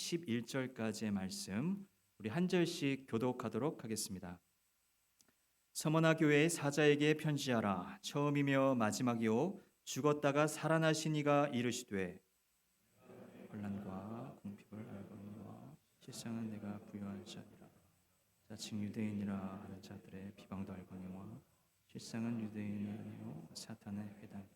11절까지의 말씀 우리 한 절씩 교독하도록 하겠습니다. 서머나 교회의 사자에게 편지하라. 처음이며 마지막이요 죽었다가 살아나신 이가 이르시되 환난과 궁핍을 알거니와 실상은 내가 부유한 자니라. 자칭 유대인이라 하는 자들의 비방도 알거니와 실상은 유대인이 아니요 사탄의 회당이라.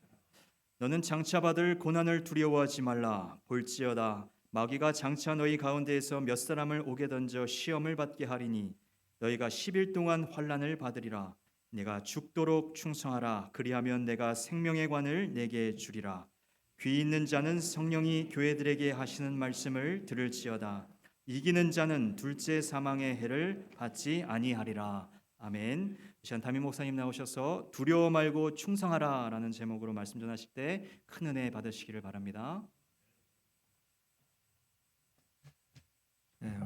너는 장차 받을 고난을 두려워하지 말라. 볼지어다 마귀가 장차 너희 가운데에서 몇 사람을 옥에 던져 시험을 받게 하리니 너희가 10일 동안 환난을 받으리라. 내가 죽도록 충성하라. 그리하면 내가 생명의 관을 내게 주리라. 귀 있는 자는 성령이 교회들에게 하시는 말씀을 들을지어다. 이기는 자는 둘째 사망의 해를 받지 아니하리라. 아멘. 시간 담임 목사님 나오셔서 두려워 말고 충성하라 라는 제목으로 말씀 전하실 때 큰 은혜 받으시기를 바랍니다.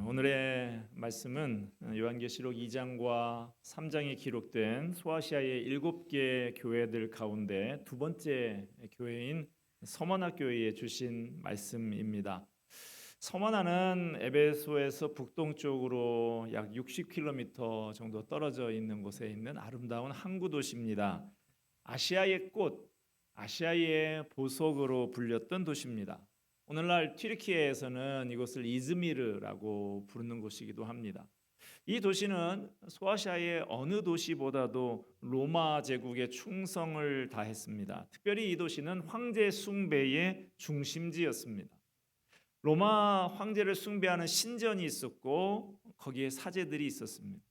오늘의 말씀은 요한계시록 2장과 3장에 기록된 소아시아의 7개 교회들 가운데 두 번째 교회인 서머나 교회에 주신 말씀입니다. 서머나는 에베소에서 북동쪽으로 약 60km 정도 떨어져 있는 곳에 있는 아름다운 항구 도시입니다. 아시아의 꽃, 아시아의 보석으로 불렸던 도시입니다. 오늘날 튀르키예에서는 이곳을 이즈미르라고 부르는 곳이기도 합니다. 이 도시는 소아시아의 어느 도시보다도 로마 제국에 충성을 다했습니다. 특별히 이 도시는 황제 숭배의 중심지였습니다. 로마 황제를 숭배하는 신전이 있었고 거기에 사제들이 있었습니다.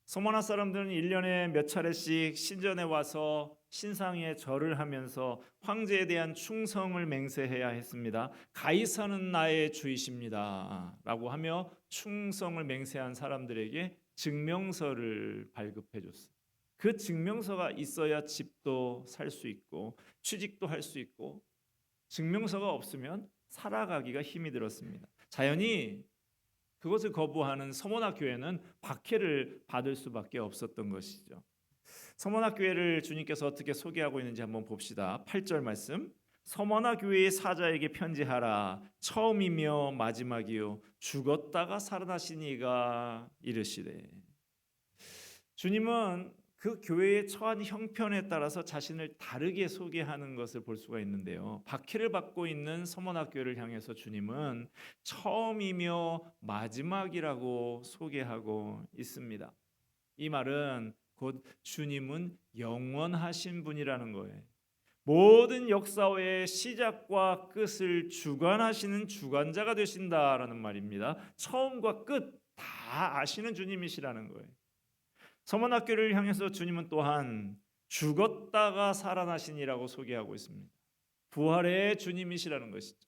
서머나 사람들은 1년에 몇 차례씩 신전에 와서 신상에 절을 하면서 황제에 대한 충성을 맹세해야 했습니다. 가이사는 나의 주이십니다 라고 하며 충성을 맹세한 사람들에게 증명서를 발급해 줬어요. 그 증명서가 있어야 집도 살 수 있고 취직도 할 수 있고, 증명서가 없으면 살아가기가 힘이 들었습니다. 자연히 그것을 거부하는 서머나 교회는 박해를 받을 수밖에 없었던 것이죠. 서머나 교회를 주님께서 어떻게 소개하고 있는지 한번 봅시다. 8절 말씀. 서머나 교회의 사자에게 편지하라. 처음이며 마지막이요 죽었다가 살아나신 이가 이르시되. 주님은 그 교회의 처한 형편에 따라서 자신을 다르게 소개하는 것을 볼 수가 있는데요. 박해를 받고 있는 서머나 교회를 향해서 주님은 처음이며 마지막이라고 소개하고 있습니다. 이 말은 곧 주님은 영원하신 분이라는 거예요. 모든 역사의 시작과 끝을 주관하시는 주관자가 되신다라는 말입니다. 처음과 끝 다 아시는 주님이시라는 거예요. 서머나 교회를 향해서 주님은 또한 죽었다가 살아나신이라고 소개하고 있습니다. 부활의 주님이시라는 것이죠.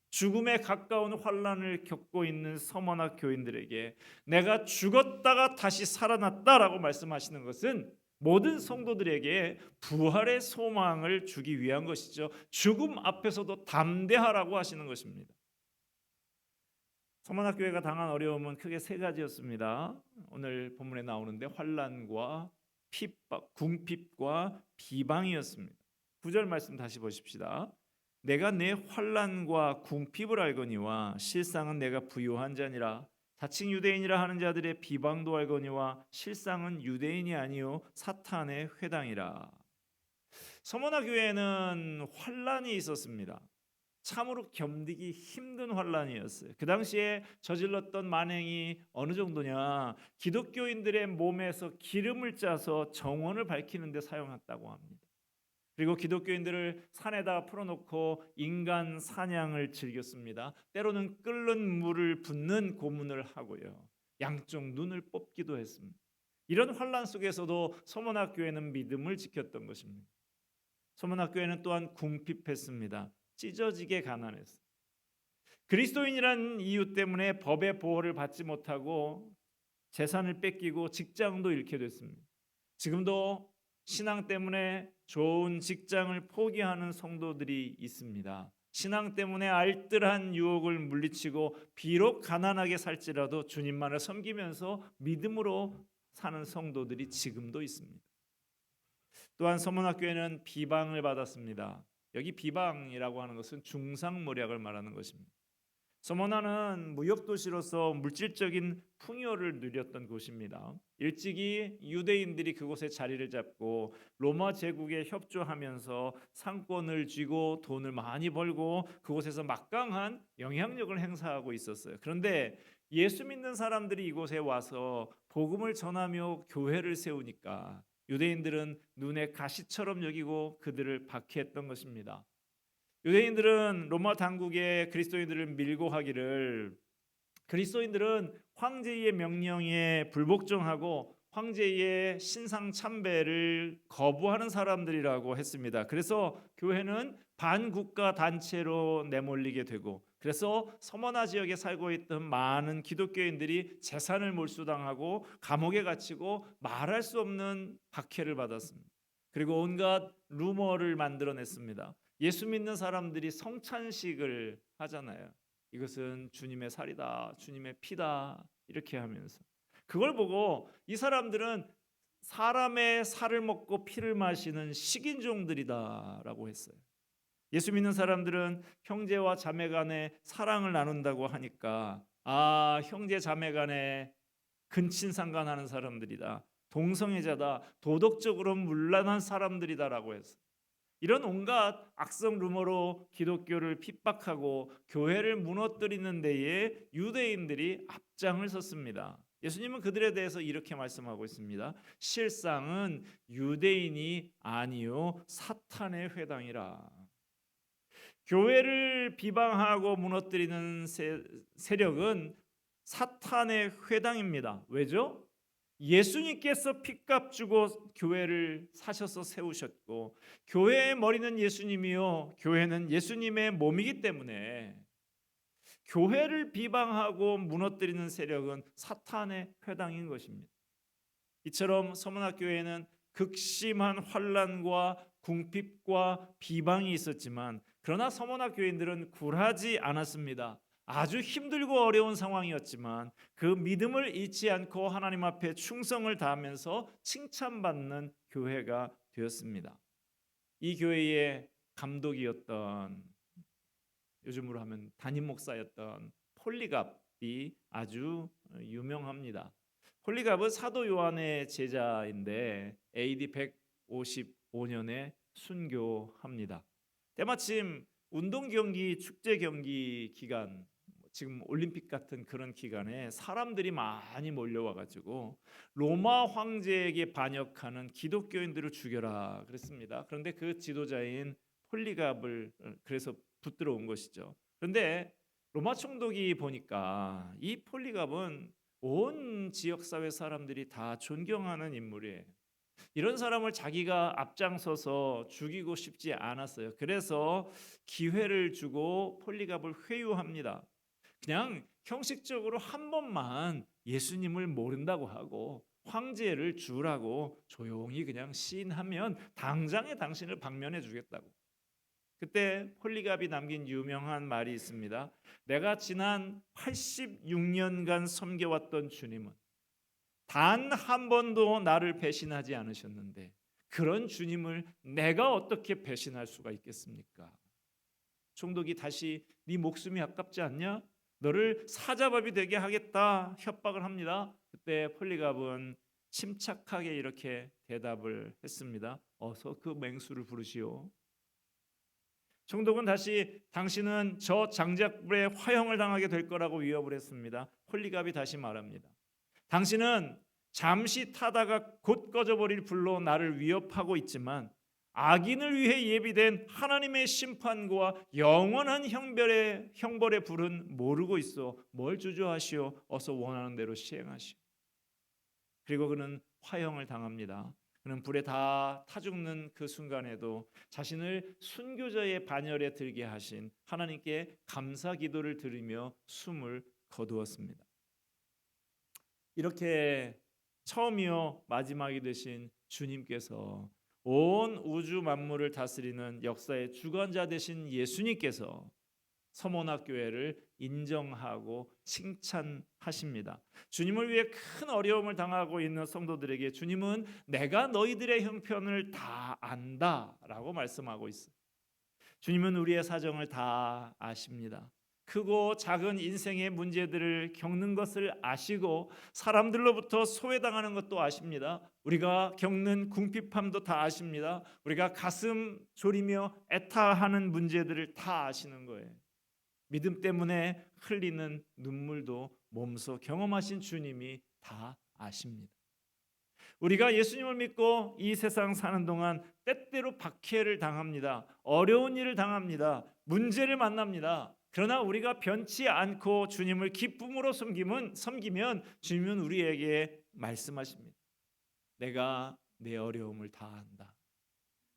죽음에 가까운 환난을 겪고 있는 서머나 교인들에게 내가 죽었다가 다시 살아났다라고 말씀하시는 것은 모든 성도들에게 부활의 소망을 주기 위한 것이죠. 죽음 앞에서도 담대하라고 하시는 것입니다. 서머나 교회가 당한 어려움은 크게 세 가지였습니다. 오늘 본문에 나오는데 환난과 핍박, 궁핍과 비방이었습니다. 9절 말씀 다시 보십시다. 내가 내 환난과 궁핍을 알거니와 실상은 내가 부유한 자니라. 자칭 유대인이라 하는 자들의 비방도 알거니와 실상은 유대인이 아니요 사탄의 회당이라. 서머나 교회에는 환난이 있었습니다. 참으로 견디기 힘든 환난이었어요. 그 당시에 저질렀던 만행이 어느 정도냐, 기독교인들의 몸에서 기름을 짜서 정원을 밝히는 데 사용했다고 합니다. 그리고 기독교인들을 산에다 풀어놓고 인간 사냥을 즐겼습니다. 때로는 끓는 물을 붓는 고문을 하고요, 양쪽 눈을 뽑기도 했습니다. 이런 환난 속에서도 서머나 교회는 믿음을 지켰던 것입니다. 서머나 교회는 또한 궁핍했습니다. 찢어지게 가난했어요. 그리스도인이라는 이유 때문에 법의 보호를 받지 못하고 재산을 뺏기고 직장도 잃게 됐습니다. 지금도 신앙 때문에 좋은 직장을 포기하는 성도들이 있습니다. 신앙 때문에 알뜰한 유혹을 물리치고 비록 가난하게 살지라도 주님만을 섬기면서 믿음으로 사는 성도들이 지금도 있습니다. 또한 서머나 교회는 비방을 받았습니다. 여기 비방이라고 하는 것은 중상모략을 말하는 것입니다. 서머나는 무역 도시로서 물질적인 풍요를 누렸던 곳입니다. 일찍이 유대인들이 그곳에 자리를 잡고 로마 제국에 협조하면서 상권을 쥐고 돈을 많이 벌고 그곳에서 막강한 영향력을 행사하고 있었어요. 그런데 예수 믿는 사람들이 이곳에 와서 복음을 전하며 교회를 세우니까 유대인들은 눈에 가시처럼 여기고 그들을 박해했던 것입니다. 유대인들은 로마 당국에 그리스도인들을 밀고 하기를 그리스도인들은 황제의 명령에 불복종하고 황제의 신상 참배를 거부하는 사람들이라고 했습니다. 그래서 교회는 반국가 단체로 내몰리게 되고 그래서 서머나 지역에 살고 있던 많은 기독교인들이 재산을 몰수당하고 감옥에 갇히고 말할 수 없는 박해를 받았습니다. 그리고 온갖 루머를 만들어냈습니다. 예수 믿는 사람들이 성찬식을 하잖아요. 이것은 주님의 살이다, 주님의 피다 이렇게 하면서 그걸 보고 이 사람들은 사람의 살을 먹고 피를 마시는 식인종들이다라고 했어요. 예수 믿는 사람들은 형제와 자매 간에 사랑을 나눈다고 하니까 형제 자매 간에 근친상간하는 사람들이다. 동성애자다. 도덕적으로 문란한 사람들이다라고 했어요. 이런 온갖 악성 루머로 기독교를 핍박하고 교회를 무너뜨리는 데에 유대인들이 앞장을 섰습니다. 예수님은 그들에 대해서 이렇게 말씀하고 있습니다. 실상은 유대인이 아니요 사탄의 회당이라. 교회를 비방하고 무너뜨리는 세력은 사탄의 회당입니다. 왜죠? 예수님께서 핏값 주고 교회를 사셔서 세우셨고 교회의 머리는 예수님이요 교회는 예수님의 몸이기 때문에 교회를 비방하고 무너뜨리는 세력은 사탄의 회당인 것입니다. 이처럼 서문학교회는 극심한 환난과 궁핍과 비방이 있었지만 그러나 서문학교인들은 굴하지 않았습니다. 아주 힘들고 어려운 상황이었지만 그 믿음을 잃지 않고 하나님 앞에 충성을 다하면서 칭찬받는 교회가 되었습니다. 이 교회의 감독이었던 요즘으로 하면 담임 목사였던 폴리갑이 아주 유명합니다. 폴리갑은 사도 요한의 제자인데 AD 155년에 순교합니다. 때마침 운동 경기, 축제 경기 기간, 지금 올림픽 같은 그런 기간에 사람들이 많이 몰려와 가지고 로마 황제에게 반역하는 기독교인들을 죽여라 그랬습니다. 그런데 그 지도자인 폴리갑을 그래서 붙들어 온 것이죠. 그런데 로마 총독이 보니까 이 폴리갑은 온 지역 사회 사람들이 다 존경하는 인물이에요. 이런 사람을 자기가 앞장서서 죽이고 싶지 않았어요. 그래서 기회를 주고 폴리갑을 회유합니다. 그냥 형식적으로 한 번만 예수님을 모른다고 하고 황제를 주라고 조용히 그냥 시인하면 당장에 당신을 방면해 주겠다고. 그때 폴리갑이 남긴 유명한 말이 있습니다. 내가 지난 86년간 섬겨왔던 주님은 단 한 번도 나를 배신하지 않으셨는데 그런 주님을 내가 어떻게 배신할 수가 있겠습니까? 총독이 다시 네 목숨이 아깝지 않냐? 너를 사자밥이 되게 하겠다 협박을 합니다. 그때 폴리갑은 침착하게 이렇게 대답을 했습니다. 어서 그 맹수를 부르시오. 총독은 다시 당신은 저 장작불에 화형을 당하게 될 거라고 위협을 했습니다. 폴리갑이 다시 말합니다. 당신은 잠시 타다가 곧 꺼져버릴 불로 나를 위협하고 있지만 악인을 위해 예비된 하나님의 심판과 영원한 형벌의 불은 모르고 있어. 뭘 주저하시오. 어서 원하는 대로 시행하시오. 그리고 그는 화형을 당합니다. 그는 불에 다 타 죽는 그 순간에도 자신을 순교자의 반열에 들게 하신 하나님께 감사 기도를 드리며 숨을 거두었습니다. 이렇게 처음이요 마지막이 되신 주님께서 온 우주 만물을 다스리는 역사의 주관자 되신 예수님께서 서모나 교회를 인정하고 칭찬하십니다. 주님을 위해 큰 어려움을 당하고 있는 성도들에게 주님은 내가 너희들의 형편을 다 안다라고 말씀하고 있어요. 주님은 우리의 사정을 다 아십니다. 크고 작은 인생의 문제들을 겪는 것을 아시고 사람들로부터 소외당하는 것도 아십니다. 우리가 겪는 궁핍함도 다 아십니다. 우리가 가슴 졸이며 애타하는 문제들을 다 아시는 거예요. 믿음 때문에 흘리는 눈물도 몸소 경험하신 주님이 다 아십니다. 우리가 예수님을 믿고 이 세상 사는 동안 때때로 박해를 당합니다. 어려운 일을 당합니다. 문제를 만납니다. 그러나 우리가 변치 않고 주님을 기쁨으로 섬기면 주님은 우리에게 말씀하십니다. 내가 내 어려움을 다 안다.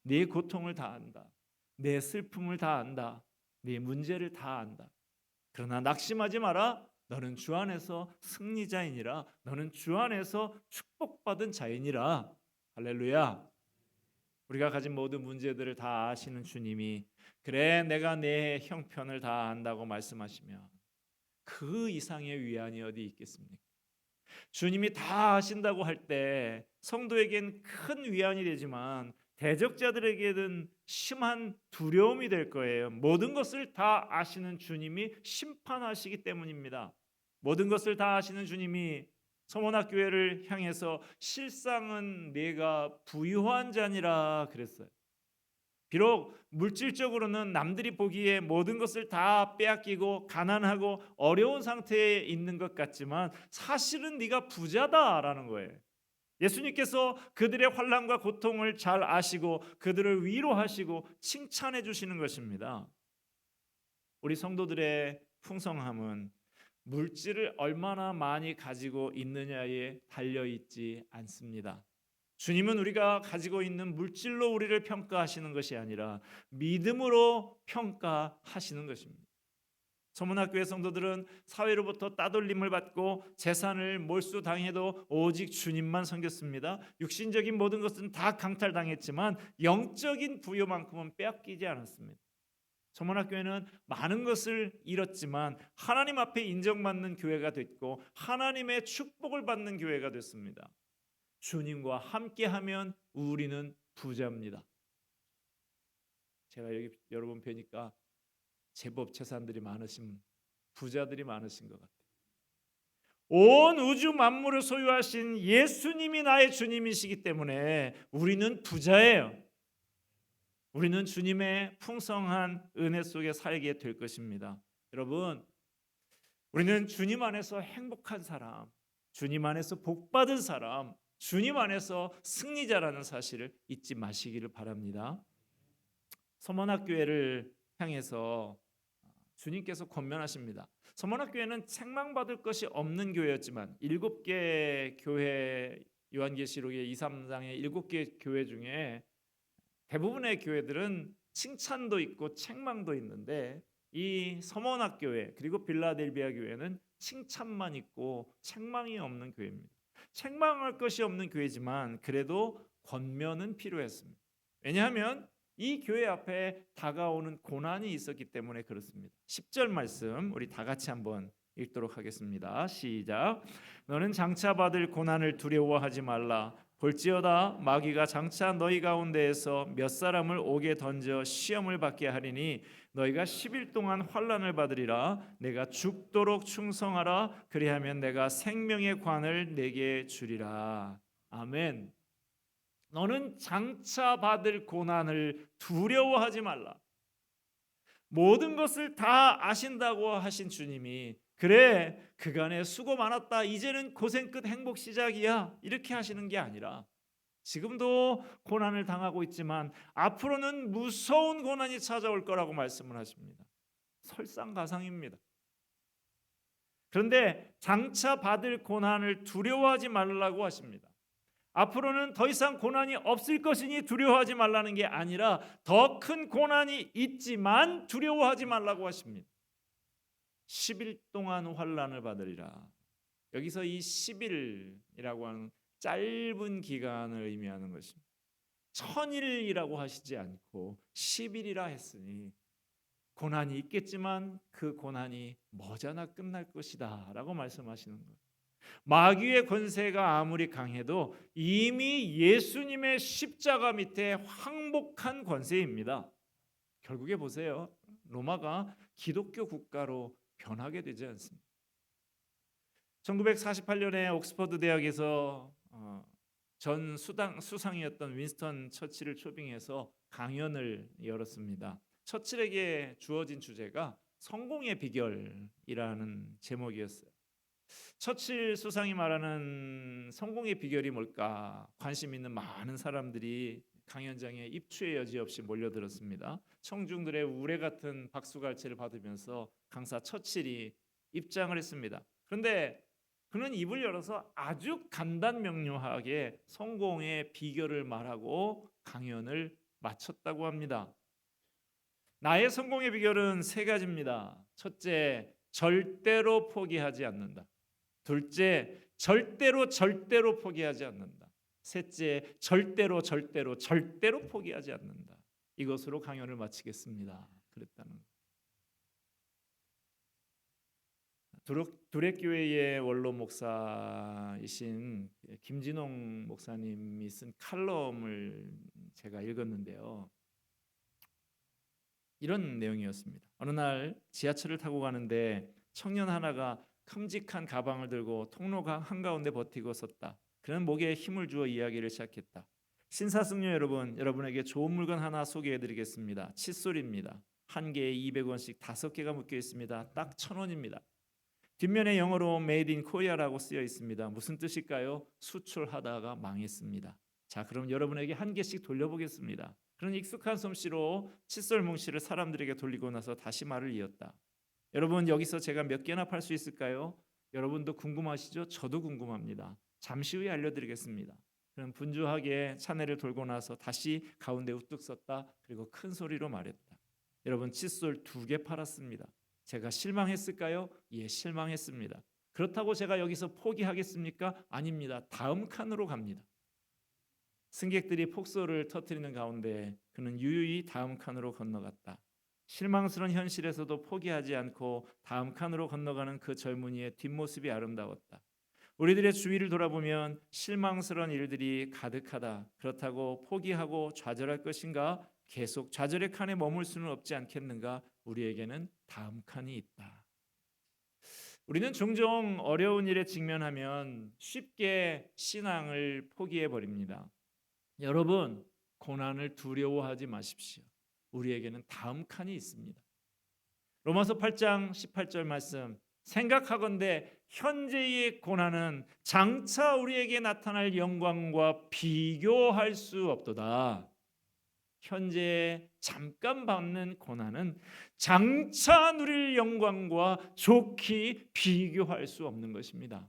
내 고통을 다 안다. 내 슬픔을 다 안다. 네 문제를 다 안다. 그러나 낙심하지 마라. 너는 주 안에서 승리자이니라. 너는 주 안에서 축복받은 자이니라. 할렐루야. 우리가 가진 모든 문제들을 다 아시는 주님이 그래 내가 내 형편을 다 안다고 말씀하시면 그 이상의 위안이 어디 있겠습니까? 주님이 다 아신다고 할 때 성도에겐 큰 위안이 되지만 대적자들에게는 심한 두려움이 될 거예요. 모든 것을 다 아시는 주님이 심판하시기 때문입니다. 모든 것을 다 아시는 주님이 서문학 교회를 향해서 실상은 내가 부유한 자니라 그랬어요. 비록 물질적으로는 남들이 보기에 모든 것을 다 빼앗기고 가난하고 어려운 상태에 있는 것 같지만 사실은 네가 부자다라는 거예요. 예수님께서 그들의 환난과 고통을 잘 아시고 그들을 위로하시고 칭찬해 주시는 것입니다. 우리 성도들의 풍성함은 물질을 얼마나 많이 가지고 있느냐에 달려 있지 않습니다. 주님은 우리가 가지고 있는 물질로 우리를 평가하시는 것이 아니라 믿음으로 평가하시는 것입니다. 서문학교의 성도들은 사회로부터 따돌림을 받고 재산을 몰수당해도 오직 주님만 섬겼습니다. 육신적인 모든 것은 다 강탈당했지만 영적인 부요만큼은 빼앗기지 않았습니다. 서문학교회는 많은 것을 잃었지만 하나님 앞에 인정받는 교회가 됐고 하나님의 축복을 받는 교회가 됐습니다. 주님과 함께하면 우리는 부자입니다. 제가 여기 여러분 뵈니까 제법 재산들이 많으신 부자들이 많으신 것 같아요. 온 우주 만물을 소유하신 예수님이 나의 주님이시기 때문에 우리는 부자예요. 우리는 주님의 풍성한 은혜 속에 살게 될 것입니다. 여러분, 우리는 주님 안에서 행복한 사람, 주님 안에서 복받은 사람, 주님 안에서 승리자라는 사실을 잊지 마시기를 바랍니다. 서문학교회를 향해서 주님께서 권면하십니다. 서문학교회는 책망받을 것이 없는 교회였지만 7개 교회, 요한계시록의 2, 3장의 7개 교회 중에 대부분의 교회들은 칭찬도 있고 책망도 있는데 이 서문학교회 그리고 빌라델비아 교회는 칭찬만 있고 책망이 없는 교회입니다. 책망할 것이 없는 교회지만 그래도 권면은 필요했습니다. 왜냐하면 이 교회 앞에 다가오는 고난이 있었기 때문에 그렇습니다. 10절 말씀 우리 다 같이 한번 읽도록 하겠습니다. 시작. 너는 장차 받을 고난을 두려워하지 말라. 볼지어다 마귀가 장차 너희 가운데에서 몇 사람을 옥에 던져 시험을 받게 하리니 너희가 10일 동안 환난을 받으리라. 내가 죽도록 충성하라. 그리하면 내가 생명의 관을 내게 주리라. 아멘. 너는 장차 받을 고난을 두려워하지 말라. 모든 것을 다 아신다고 하신 주님이 그래 그간에 수고 많았다 이제는 고생 끝 행복 시작이야 이렇게 하시는 게 아니라 지금도 고난을 당하고 있지만 앞으로는 무서운 고난이 찾아올 거라고 말씀을 하십니다. 설상가상입니다. 그런데 장차 받을 고난을 두려워하지 말라고 하십니다. 앞으로는 더 이상 고난이 없을 것이니 두려워하지 말라는 게 아니라 더 큰 고난이 있지만 두려워하지 말라고 하십니다. 10일 동안 환난을 받으리라. 여기서 이 10일이라고 하는 짧은 기간을 의미하는 것입니다. 1000일이라고 하시지 않고 10일이라 했으니 고난이 있겠지만 그 고난이 머지않아 끝날 것이다 라고 말씀하시는 거예요. 마귀의 권세가 아무리 강해도 이미 예수님의 십자가 밑에 항복한 권세입니다. 결국에 보세요. 로마가 기독교 국가로 변하게 되지 않습니다. 1948년에 옥스퍼드 대학에서 전 수상이었던 윈스턴 처칠을 초빙해서 강연을 열었습니다. 처칠에게 주어진 주제가 성공의 비결이라는 제목이었어요. 처칠 수상이 말하는 성공의 비결이 뭘까? 관심 있는 많은 사람들이 강연장에 입추의 여지 없이 몰려들었습니다. 청중들의 우레 같은 박수갈채를 받으면서 강사 처칠이 입장을 했습니다. 그런데 그는 입을 열어서 아주 간단명료하게 성공의 비결을 말하고 강연을 마쳤다고 합니다. 나의 성공의 비결은 세 가지입니다. 첫째, 절대로 포기하지 않는다. 둘째, 절대로 포기하지 않는다. 셋째, 절대로 포기하지 않는다. 이것으로 강연을 마치겠습니다. 그랬다는 것. 두렛교회의 원로 목사이신 김진홍 목사님이 쓴 칼럼을 제가 읽었는데요. 이런 내용이었습니다. 어느 날 지하철을 타고 가는데 청년 하나가 큼직한 가방을 들고 통로 한가운데 버티고 섰다. 그는 목에 힘을 주어 이야기를 시작했다. 신사숙녀 여러분, 여러분에게 좋은 물건 하나 소개해드리겠습니다. 칫솔입니다. 한 개에 200원씩 5개가 묶여 있습니다. 딱 1,000원입니다. 뒷면에 영어로 Made in Korea라고 쓰여 있습니다. 무슨 뜻일까요? 수출하다가 망했습니다. 자, 그럼 여러분에게 한 개씩 돌려보겠습니다. 그런 익숙한 솜씨로 칫솔 뭉치를 사람들에게 돌리고 나서 다시 말을 이었다. 여러분, 여기서 제가 몇 개나 팔 수 있을까요? 여러분도 궁금하시죠? 저도 궁금합니다. 잠시 후에 알려드리겠습니다. 그럼 분주하게 차내를 돌고 나서 다시 가운데 우뚝 섰다. 그리고 큰 소리로 말했다. 여러분, 칫솔 2개 팔았습니다. 제가 실망했을까요? 예, 실망했습니다. 그렇다고 제가 여기서 포기하겠습니까? 아닙니다. 다음 칸으로 갑니다. 승객들이 폭소를 터뜨리는 가운데 그는 유유히 다음 칸으로 건너갔다. 실망스러운 현실에서도 포기하지 않고 다음 칸으로 건너가는 그 젊은이의 뒷모습이 아름다웠다. 우리들의 주위를 돌아보면 실망스러운 일들이 가득하다. 그렇다고 포기하고 좌절할 것인가? 계속 좌절의 칸에 머물 수는 없지 않겠는가? 우리에게는 다음 칸이 있다. 우리는 종종 어려운 일에 직면하면 쉽게 신앙을 포기해 버립니다. 여러분, 고난을 두려워하지 마십시오. 우리에게는 다음 칸이 있습니다. 로마서 8장 18절 말씀, 생각하건대 현재의 고난은 장차 우리에게 나타날 영광과 비교할 수 없도다. 현재 잠깐 받는 고난은 장차 누릴 영광과 좋게 비교할 수 없는 것입니다.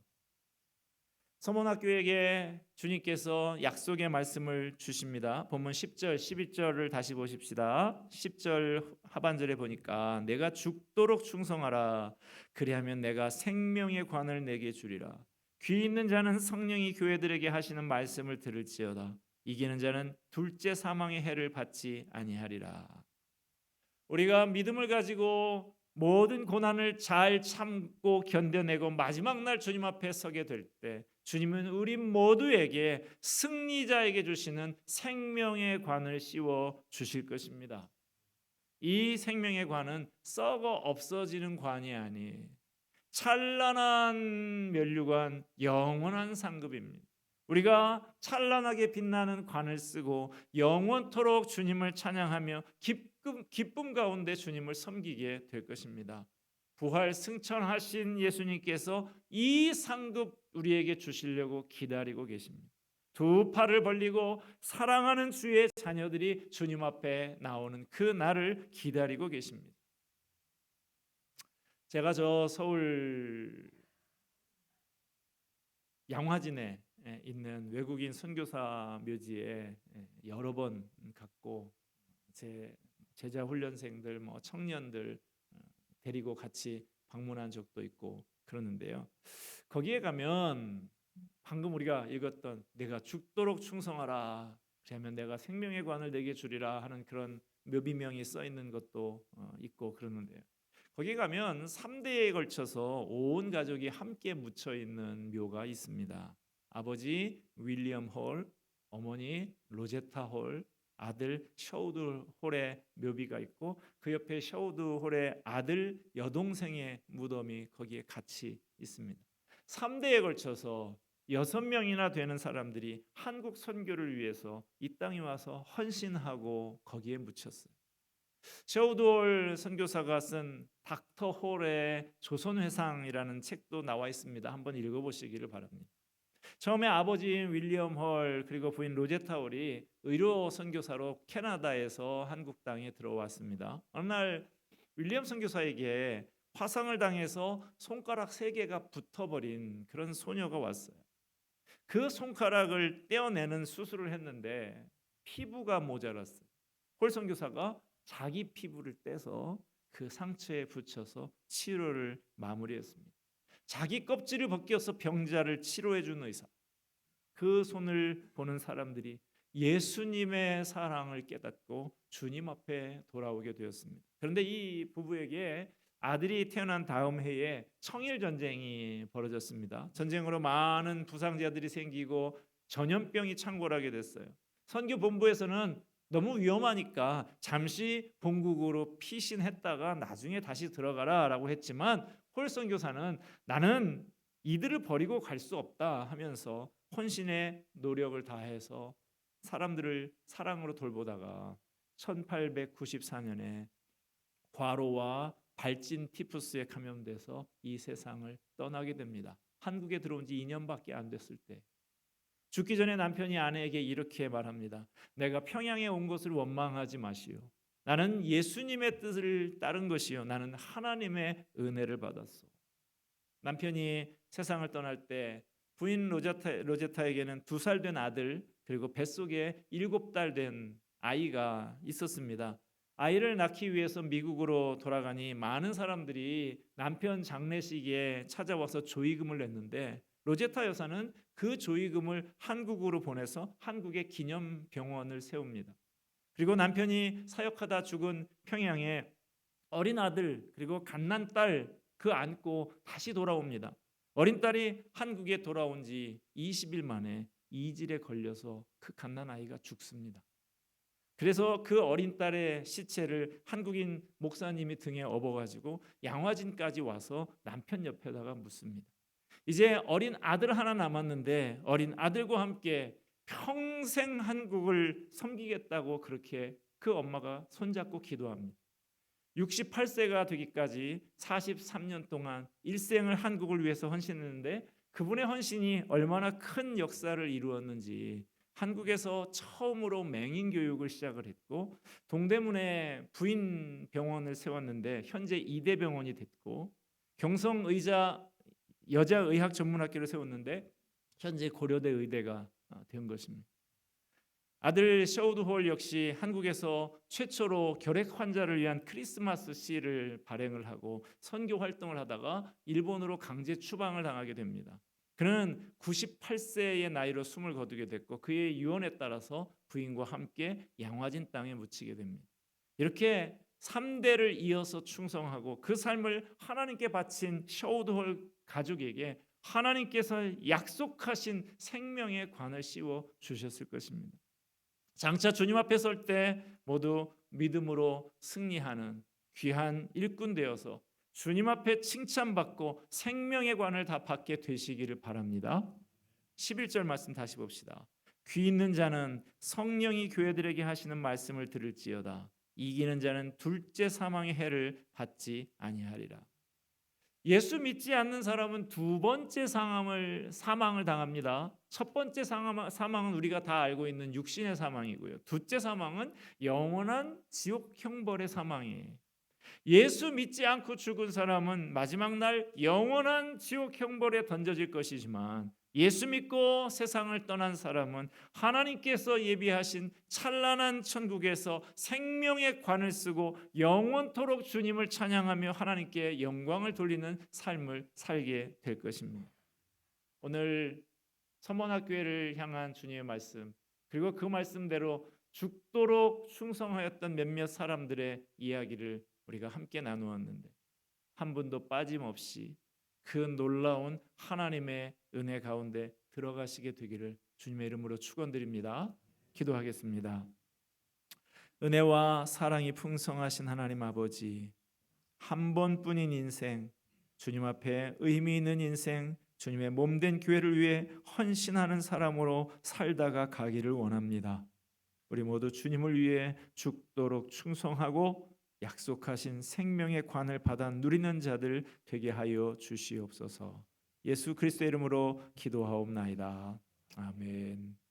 서문학교에게 주님께서 약속의 말씀을 주십니다. 본문 10절, 11절을 다시 보십시다. 10절 하반절에 보니까 내가 죽도록 충성하라. 그리하면 내가 생명의 관을 내게 주리라. 귀 있는 자는 성령이 교회들에게 하시는 말씀을 들을지어다. 이기는 자는 둘째 사망의 해를 받지 아니하리라. 우리가 믿음을 가지고 모든 고난을 잘 참고 견뎌내고 마지막 날 주님 앞에 서게 될 때 주님은 우리 모두에게 승리자에게 주시는 생명의 관을 씌워 주실 것입니다. 이 생명의 관은 썩어 없어지는 관이 아니 찬란한 면류관, 영원한 상급입니다. 우리가 찬란하게 빛나는 관을 쓰고 영원토록 주님을 찬양하며 기쁨 가운데 주님을 섬기게 될 것입니다. 부활 승천하신 예수님께서 이 상급 우리에게 주시려고 기다리고 계십니다. 두 팔을 벌리고 사랑하는 주의 자녀들이 주님 앞에 나오는 그 날을 기다리고 계십니다. 제가 서울 양화진에 있는 외국인 선교사 묘지에 여러 번 갔고 제 제자 훈련생들 청년들 데리고 같이 방문한 적도 있고 그러는데요. 거기에 가면 방금 우리가 읽었던 내가 죽도록 충성하라 그러면 내가 생명의 관을 내게 주리라 하는 그런 묘비명이 써 있는 것도 있고 그러는데요. 거기 가면 3대에 걸쳐서 온 가족이 함께 묻혀 있는 묘가 있습니다. 아버지 윌리엄 홀, 어머니 로제타 홀, 아들 샤우드홀의 묘비가 있고 그 옆에 샤우드홀의 아들 여동생의 무덤이 거기에 같이 있습니다. 3대에 걸쳐서 6명이나 되는 사람들이 한국 선교를 위해서 이 땅에 와서 헌신하고 거기에 묻혔어요. 샤우드홀 선교사가 쓴 닥터 홀의 조선회상이라는 책도 나와 있습니다. 한번 읽어보시기를 바랍니다. 처음에 아버지인 윌리엄 홀 그리고 부인 로제타 홀이 의료 선교사로 캐나다에서 한국 땅에 들어왔습니다. 어느 날 윌리엄 선교사에게 화상을 당해서 손가락 3개가 붙어버린 그런 소녀가 왔어요. 그 손가락을 떼어내는 수술을 했는데 피부가 모자랐어요. 홀 선교사가 자기 피부를 떼서 그 상처에 붙여서 치료를 마무리했습니다. 자기 껍질을 벗겨서 병자를 치료해 준 의사. 그 손을 보는 사람들이 예수님의 사랑을 깨닫고 주님 앞에 돌아오게 되었습니다. 그런데 이 부부에게 아들이 태어난 다음 해에 청일 전쟁이 벌어졌습니다. 전쟁으로 많은 부상자들이 생기고 전염병이 창궐하게 됐어요. 선교 본부에서는 너무 위험하니까 잠시 본국으로 피신했다가 나중에 다시 들어가라라고 했지만 홀 선교사는 나는 이들을 버리고 갈 수 없다 하면서 헌신의 노력을 다해서 사람들을 사랑으로 돌보다가 1894년에 과로와 발진 티푸스에 감염돼서 이 세상을 떠나게 됩니다. 한국에 들어온 지 2년밖에 안 됐을 때 죽기 전에 남편이 아내에게 이렇게 말합니다. 내가 평양에 온 것을 원망하지 마시오. 나는 예수님의 뜻을 따른 것이요 나는 하나님의 은혜를 받았소. 남편이 세상을 떠날 때 부인 로제타에게는 2살 된 아들 그리고 뱃속에 7달 된 아이가 있었습니다. 아이를 낳기 위해서 미국으로 돌아가니 많은 사람들이 남편 장례식에 찾아와서 조의금을 냈는데 로제타 여사는 그 조의금을 한국으로 보내서 한국의 기념병원을 세웁니다. 그리고 남편이 사역하다 죽은 평양에 어린 아들 그리고 갓난딸 그 안고 다시 돌아옵니다. 어린 딸이 한국에 돌아온 지 20일 만에 이질에 걸려서 그 갓난아이가 죽습니다. 그래서 그 어린 딸의 시체를 한국인 목사님이 등에 업어가지고 양화진까지 와서 남편 옆에다가 묻습니다. 이제 어린 아들 하나 남았는데 어린 아들과 함께 평생 한국을 섬기겠다고 그렇게 그 엄마가 손잡고 기도합니다. 68세가 되기까지 43년 동안 일생을 한국을 위해서 헌신했는데 그분의 헌신이 얼마나 큰 역사를 이루었는지 한국에서 처음으로 맹인 교육을 시작을 했고 동대문에 부인 병원을 세웠는데 현재 2대 병원이 됐고 경성 여자 의학 전문학교를 세웠는데 현재 고려대 의대가 된 것입니다. 아들 샤우드홀 역시 한국에서 최초로 결핵 환자를 위한 크리스마스 시를 발행을 하고 선교 활동을 하다가 일본으로 강제 추방을 당하게 됩니다. 그는 98세의 나이로 숨을 거두게 됐고 그의 유언에 따라서 부인과 함께 양화진 땅에 묻히게 됩니다. 이렇게 3대를 이어서 충성하고 그 삶을 하나님께 바친 샤우드홀 가족에게 하나님께서 약속하신 생명의 관을 씌워 주셨을 것입니다. 장차 주님 앞에 설 때 모두 믿음으로 승리하는 귀한 일꾼 되어서 주님 앞에 칭찬받고 생명의 관을 다 받게 되시기를 바랍니다. 11절 말씀 다시 봅시다. 귀 있는 자는 성령이 교회들에게 하시는 말씀을 들을지어다. 이기는 자는 둘째 사망의 해를 받지 아니하리라. 예수 믿지 않는 사람은 2번째 사망을 당합니다. 첫 번째 사망은 우리가 다 알고 있는 육신의 사망이고요. 둘째 사망은 영원한 지옥 형벌의 사망이에요. 예수 믿지 않고 죽은 사람은 마지막 날 영원한 지옥 형벌에 던져질 것이지만 예수 믿고 세상을 떠난 사람은 하나님께서 예비하신 찬란한 천국에서 생명의 관을 쓰고 영원토록 주님을 찬양하며 하나님께 영광을 돌리는 삶을 살게 될 것입니다. 오늘 서문학교회를 향한 주님의 말씀 그리고 그 말씀대로 죽도록 충성하였던 몇몇 사람들의 이야기를 우리가 함께 나누었는데 한 분도 빠짐없이 그 놀라운 하나님의 은혜 가운데 들어가시게 되기를 주님의 이름으로 축원드립니다. 기도하겠습니다. 은혜와 사랑이 풍성하신 하나님 아버지, 한 번뿐인 인생, 주님 앞에 의미 있는 인생, 주님의 몸된 교회를 위해 헌신하는 사람으로 살다가 가기를 원합니다. 우리 모두 주님을 위해 죽도록 충성하고 약속하신 생명의 관을 받아 누리는 자들 되게 하여 주시옵소서. 예수 그리스도의 이름으로 기도하옵나이다. 아멘.